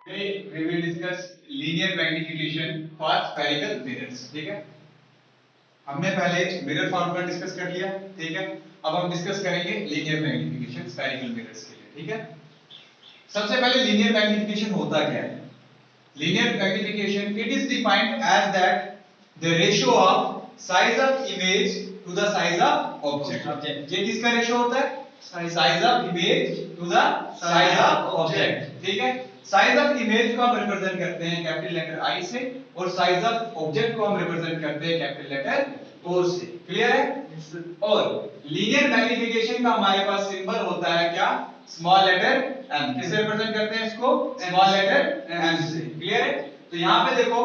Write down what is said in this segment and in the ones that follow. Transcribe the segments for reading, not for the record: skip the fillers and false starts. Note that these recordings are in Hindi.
Today we will discuss linear magnification for spherical mirrors. ठीक है, हमने पहले मिरर फॉर्मूला डिस्कस कर लिया. ठीक है, अब हम डिस्कस करेंगे लीनियर मैग्निफिकेशन स्फेरिकल मिरर्स के लिए. ठीक है, सबसे पहले लीनियर मैग्निफिकेशन होता क्या है? Linear magnification it is defined as that the ratio of size of image to the size of object. ये किसका रेशियो होता है? Size of image to the size of object. ठीक है, साइज ऑफ इमेज को हम रिप्रेजेंट करते हैं कैपिटल लेटर आई से और साइज ऑफ ऑब्जेक्ट को हम रिप्रेजेंट करते हैं कैपिटल लेटर ओ से. क्लियर है? और लीनियर मैग्निफिकेशन का हमारे पास सिंबल होता है क्या? Small letter m. किससे रिप्रेजेंट करते हैं इसको? स्मॉल लेटर m से. क्लियर है? तो यहाँ पे देखो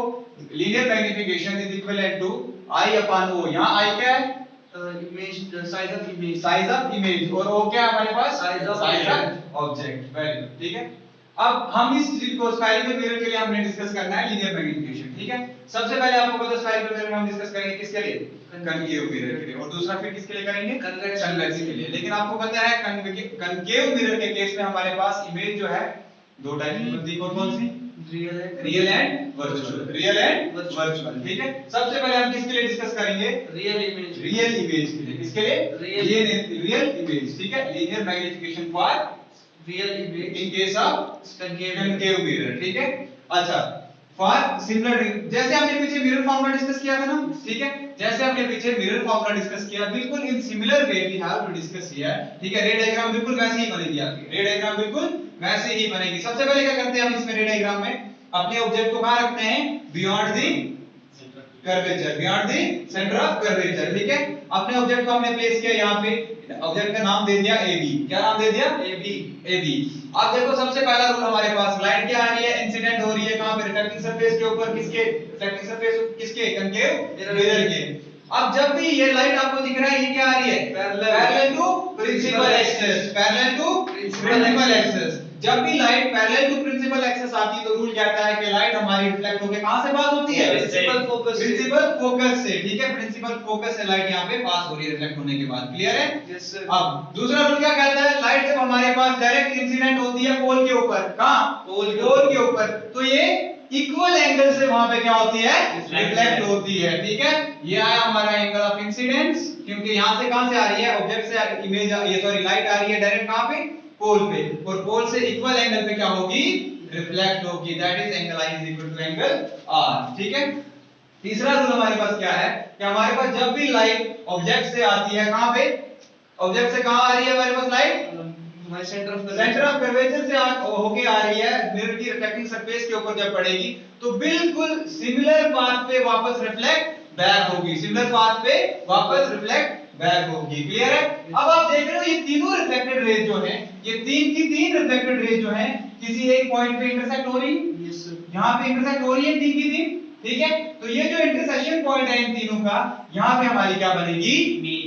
linear magnification is equivalent to i upon o. यहाँ i क्या है? Image, size of image. Size of image. और o क्या है हमारे पास? Size of object. Very good. ठीक है, अब हम इस चीज को स्फेरिकल मिरर के लिए हमने डिस्कस करना है लीनियर मैग्निफिकेशन. ठीक है, सबसे पहले आपको पता है स्फेरिकल मिरर में हम डिस्कस करेंगे किसके लिए? कनकेव मिरर के लिए. और दूसरा फिर किसके लिए करेंगे? कन्वेक्स के लिए. लेकिन आपको पता है कनकेव मिरर के केस में हमारे पास इमेज जो है दो टाइप की होती है. कौन सी? Real and virtual. Real and virtual. ठीक है, सबसे पहले हम किसके लिए डिस्कस करेंगे? Real image. रियल इमेज के लिए. किसके लिए? Real image. ठीक है, linear magnification for real image in case of concave mirror. ठीक है, अच्छा फॉर सिमिलर जैसे हमने पीछे मिरर फॉर्मूला डिस्कस किया था ना. ठीक है, जैसे हमने पीछे मिरर फॉर्मूला डिस्कस किया बिल्कुल in similar way we have to discuss here. ठीक है, रे डायग्राम बिल्कुल वैसे ही बनेगी आपकी. रे डायग्राम बिल्कुल वैसे ही बनेगी. सबसे पहले क्या करते हैं हम इसमें रे डायग्राम में? अपने ऑब्जेक्ट को कहां रखते हैं? Beyond the curvature, beyond the centre of curvature. ठीक है, अपने ऑब्जेक्ट को हमने प्लेस किया यहाँ पे. ऑब्जेक्ट का नाम दे दिया AB. क्या नाम दे दिया? AB. अब देखो सबसे पहला रूल हमारे पास, लाइट क्या आ रही है? इंसिडेंट हो रही है कहां पे? रिफ्लेक्टिंग सरफेस के ऊपर. किसके? रिफ्लेक्टिंग सरफेस किसके? कनकेव मिरर के. अब जब भी ये लाइट आपको दिख रहा है ये क्या आ रही है? Parallel to principal axis. Parallel to principal axis. जब भी light parallel to principal axis आती है तो रूल कहता है कि लाइट हमारी रिफ्लेक्ट होकर कहां से पास होती है? प्रिंसिपल फोकस से. ठीक है, प्रिंसिपल फोकस से लाइट यहां पे पास हो रही है रिफ्लेक्ट होने के बाद. क्लियर है? Yes sir. अब दूसरा रूल क्या कहता है? लाइट जब हमारे पास डायरेक्ट इंसिडेंट होती है पोल के ऊपर. कहां? पोल के ऊपर. तो ये इक्वल एंगल से वहां पे क्या होती है? रिफ्लेक्ट होती है. ठीक है, ये आया हमारा एंगल ऑफ इंसिडेंस. क्योंकि यहां से कहां से आ रही है? ऑब्जेक्ट से इमेज ये सॉरी लाइट आ रही है डायरेक्ट कहां पे? पोल पे. और पोल से इक्वल एंगल पे क्या होगी? रिफ्लेक्ट होगी. That is angle I is equal to angle R. ठीक है, तीसरा रूल हमारे पास क्या है कि हमारे पास जब भी लाइट ऑब्जेक्ट से आती है कहां पे? ऑब्जेक्ट से कहां आ रही है हमारे पास light? My centre of curvature से होके आ रही है. मिरर की रिफ्लेक्टिंग सरफेस के ऊपर जब पड़ेगी तो बिल्कुल सिमिलर पाथ पे वापस रिफ्लेक्ट बैक होगी. सिमिलर पाथ पे वापस रिफ्लेक्ट बैक होगी. क्लियर है? अब आप देख रहे हो ये तीनों रिफ्लेक्टेड रेज जो हैं, ये तीन की तीन रिफ्लेक्टेड रेज जो हैं किसी एक पॉइंट पे इंटरसेक्ट हो रही. Yes sir. यहां पे इंटरसेक्ट हो रही है तीन की तीन. ठीक है, तो ये जो इंटरसेक्शन पॉइंट है इन तीनों का, यहां पे हमारी क्या बनेगी?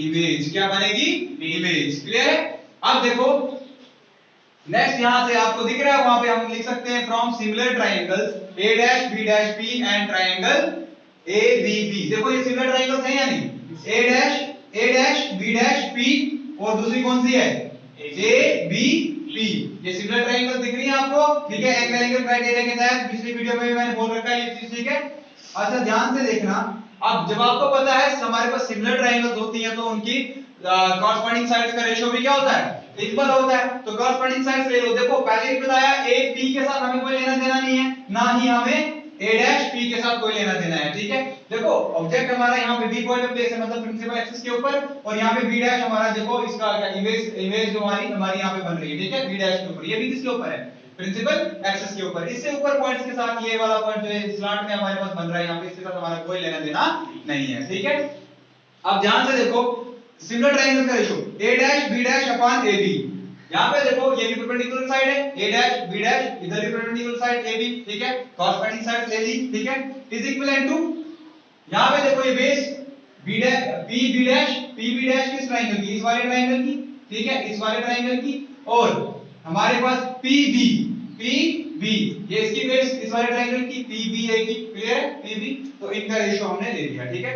इमेज. क्या बनेगी? इमेज. क्लियर है? अब देखो नेक्स्ट यहां से आपको दिख रहा है वहां पे हम लिख सकते हैं from similar triangles A dash B dash P and triangle ABB. देखो ये सिमिलर ट्रायंगल्स हैं या नहीं? A dash B dash P और दूसरी कौन सी है? ABP. ये सिमिलर ट्रायंगल दिख रही है आपको. ठीक है, एंगल क्राइटेरिया के तहत पिछली वीडियो में भी मैंने बोल रखा है ये चीज. ठीक है, अच्छा ध्यान से देखना. अब जब आपको पता है हमारे पास सिमिलर ट्रायंगल्स होती हैं तो उनकी कॉरस्पॉन्डिंग साइड्स का रेशियो भी क्या होता है? इक्वल होता है. तो कॉरस्पॉन्डिंग साइड्स ले लो. देखो पहले ही बताया A P के साथ हमें कोई लेना देना नहीं है, ना ही हमें A डैश P के साथ कोई लेना देना है. ठीक है, देखो ऑब्जेक्ट हमारा यहाँ पे B पॉइंट पे प्लेस है मतलब प्रिंसिपल एक्सिस के ऊपर, और यहाँ पे B डैश हमारा देखो इसका क्या इमेज जो हमारी यहाँ पे बन रही है. ठीक है, B डैश के ऊपर. ये भी किसके ऊपर है? प्रिंसिपल एक्सिस के ऊपर. इससे ऊपर पॉइंट्स के साथ ये वाला पॉइंट जो है स्लॉट में हमारे पास बन रहा है यहाँ पे, इसके साथ हमारा कोई लेना देना नहीं है. ठीक है, अब ध्यान से देखो सिमिलर ट्रायंगल का ratio A dash B dash upon AB. यहाँ पे देखो ये भी परपेंडिकुलर साइड है A डैश B डैश, इधर भी परपेंडिकुलर साइड AB. ठीक है, कॉरस्पॉन्डिंग साइड ले ली. ठीक है, इज इक्विवेलेंट टू यहाँ पे देखो ये base B dash PB dash PB dash किस ट्रायंगल की? इस वाले ट्रायंगल की. ठीक है, इस वाले ट्रायंगल की. और हमारे पास PB ये इसकी बेस इस वाले ट्रायंगल की PBA की. क्लियर है? PB. तो इनका रेशियो हमने ले लिया. ठीक है,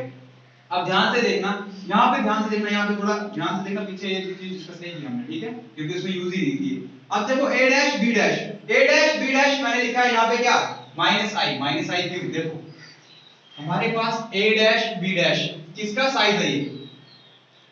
अब ध्यान से देखना, यहाँ पे ध्यान से देखना, यहाँ पे थोड़ा ध्यान से देखना, पीछे ये चीज डिस्कस नहीं की हमने, ठीक है, क्योंकि उसमें यूज ही नहीं की। अब देखो a dash b dash, a dash b dash मैंने लिखा है यहाँ पे क्या, माइनस आई क्यूब। देखो हमारे पास a डैश b डैश किसका साइज है, ये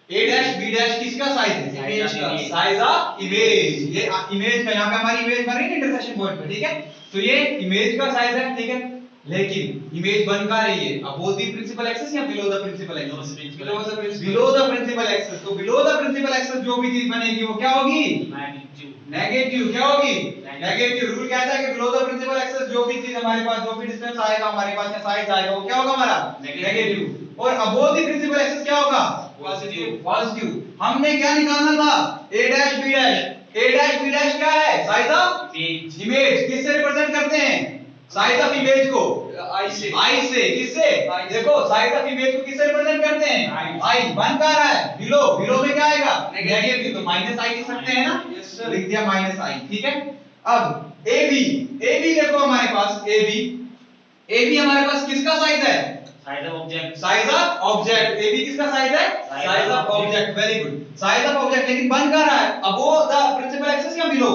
a डैश b डैश किसका साइज है, इमेज का, साइज ऑफ इमेज, ये इमेज का, यहाँ पे हमारी इमेज बन रही है इंटरसेक्शन पॉइंट पे, ठीक है, तो ये इमेज का साइज है, ठीक है, लेकिन इमेज बन का रही है अबोव द प्रिंसिपल एक्सिस या below the principal axis, below the principal axis. तो बिलो द प्रिंसिपल एक्सिस जो भी चीज बनेगी वो क्या होगी, नेगेटिव। क्या होगी, नेगेटिव। रूल कहता है कि बिलो द प्रिंसिपल एक्सिस जो भी चीज हमारे पास, जो भी डिस्टेंस आएगा हमारे पास या साइज आएगा वो क्या होगा हमारा, नेगेटिव। और अबोव द प्रिंसिपल एक्सिस क्या होगा, पॉजिटिव। पॉजिटिव। हमने क्या निकालना था, a dash b dash, a dash b dash क्या है, साइज ऑफ इमेज। किससे रिप्रेजेंट करते हैं, साइज ऑफ इमेज को आई से, किससे, I से। देखो साइज ऑफ इमेज को किससे रिप्रेजेंट करते हैं, आई। बन का रहा है बिलो, बिलो में क्या आएगा, नेगेटिव, तो माइनस आई लिख सकते हैं ना, Yes, sir। लिख दिया माइनस आई, ठीक है। अब AB, AB देखो हमारे पास AB, AB हमारे पास किसका साइज है, side object, size of object. AB किसका साइज है, size of object, very good, size of object. लेकिन बन का रहा है अबोव द प्रिंसिपल एक्सिस या below,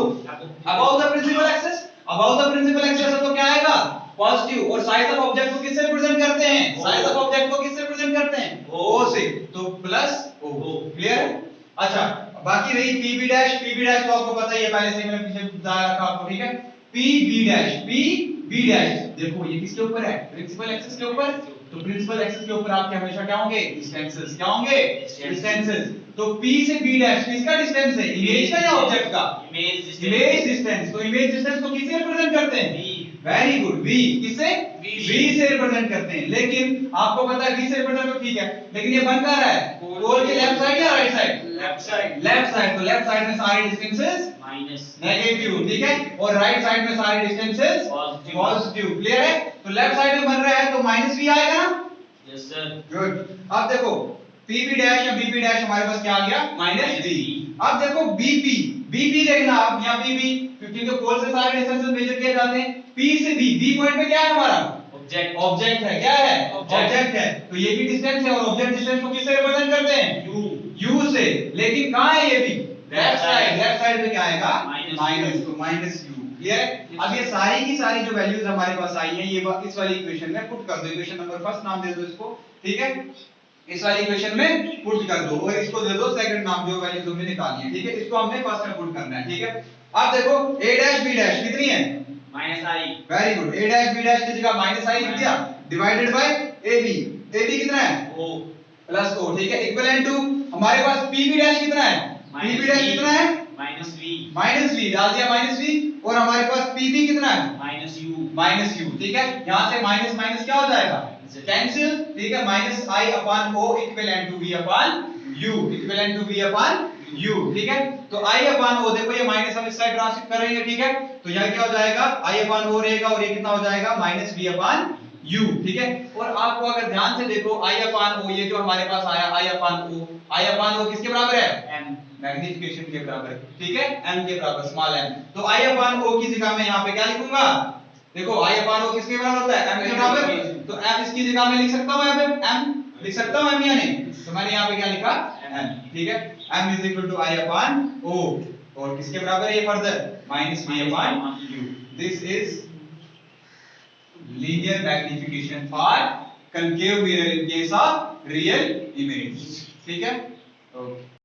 above the principal axis, above the principal axis है तो क्या आएगा, पॉजिटिव। और साइज ऑफ ऑब्जेक्ट को किससे रिप्रेजेंट करते हैं, साइज ऑफ ऑब्जेक्ट को किससे रिप्रेजेंट करते हैं, O से, तो प्लस O। क्लियर है। अच्छा बाकी रही PB डैश, PB डैश तो आपको पता ही है, पहले से मैंने पीछे बताया रखा आपको, ठीक है। PB डैश, PB डैश देखो ये किसके ऊपर है, प्रिंसिपल एक्सिस के ऊपर, तो प्रिंसिपल एक्सिस के ऊपर आपके हमेशा क्या होंगे, डिस्टेंसेस। क्या होंगे, डिस्टेंसेस। तो P से B डैश किसका डिस्टेंस है, इमेज का या ऑब्जेक्ट का, इमेज डिस्टेंस। तो इमेज डिस्टेंस को किससे रिप्रेजेंट करते हैं, वेरी गुड, V। किससे, V से रिप्रेजेंट करते हैं। लेकिन आपको पता है V से रिप्रेजेंट तो ठीक है, लेकिन ये बन क्या रहा है, पोल के लेफ्ट साइड या right side, left side, left side. तो लेफ्ट साइड में सारे डिस्टेंसेस माइनस नेगेटिव, ठीक है, और राइट साइड में सारे डिस्टेंसेस Positive। पॉजिटिव। क्लियर है। तो लेफ्ट साइड में बन रहा है तो माइनस V आएगा ना, यस सर, गुड। अब देखो PB डैश या BP डैश हमारे पास क्या आ गया, माइनस V। अब देखो BP, BP देखना आप, यहाँ BP, क्योंकि तो पोल से सारे डिस्टेंसेस मेजर किए जाते हैं। P से B, B पॉइंट पे क्या है हमारा, ऑब्जेक्ट, ऑब्जेक्ट है। क्या है, Object। ऑब्जेक्ट है। तो ये भी डिस्टेंस है, और ऑब्जेक्ट डिस्टेंस को किससे रिप्रेजेंट करते हैं, U से। लेकिन कहाँ है ये भी, लेफ्ट साइड, लेफ्ट साइड में क्या आएगा, Minus माइनस, U। तो माइनस U। क्लियर है। अब ये सारी की सारी जो वैल्यूज हमारे पास आई हैं, ये इस वाली इक्वेशन में पुट कर दो। इक्वेशन नंबर फर्स्ट नाम दे दो इसको, ठीक है, इस वाली इक्वेशन में पुट कर दो, और इसको दे दो सेकंड नाम, जो वैल्यूज हमने निकाली है, ठीक है, इसको हमने फर्स्ट में पुट करना है, ठीक है। अब देखो a डैश b डैश कितनी है, minus I, very good, a dash b dash की जगह माइनस आई लिख दिया, डिवाइडेड बाय ab कितना है, ओ, प्लस o, ठीक है, इक्विवेलेंट टू हमारे पास pb डैश कितना है, pb डैश कितना है, माइनस वी, माइनस v, डाल दिया माइनस v, और हमारे पास pb कितना है, माइनस यू, ठीक है। यहां से माइनस माइनस क्या हो जाएगा, कैंसिल, ठीक है, minus i upon o equivalent to v upon u, equivalent to v upon u, ठीक है। तो i अपॉन o, देखो ये माइनस हम इस साइड ट्रांसफर कर रहे हैं, ठीक है, तो यहां क्या हो जाएगा, i अपॉन o रहेगा, और ये कितना हो जाएगा, माइनस v अपॉन u, ठीक है। और आपको अगर ध्यान से देखो i अपॉन o, ये जो हमारे पास आया i अपॉन o किसके बराबर है, एम, मैग्निफिकेशन के बराबर, ठीक है, m के बराबर, स्मॉल m। तो i अपॉन o की जगह मैं यहाँ पे क्या लिखूंगा, देखो i अपॉन o किसके बराबर होता है, m के बराबर, तो m इसकी जगह में लिख सकता हूं, यहाँ पे m लिख सकता हूं m या नहीं, तो मैंने यहाँ पे क्या लिखा, m, ठीक है, m is equal to i upon o, और किसके बराबर है ये further, minus v upon u। This is linear magnification for concave mirror in case of real image, ठीक है, ओके।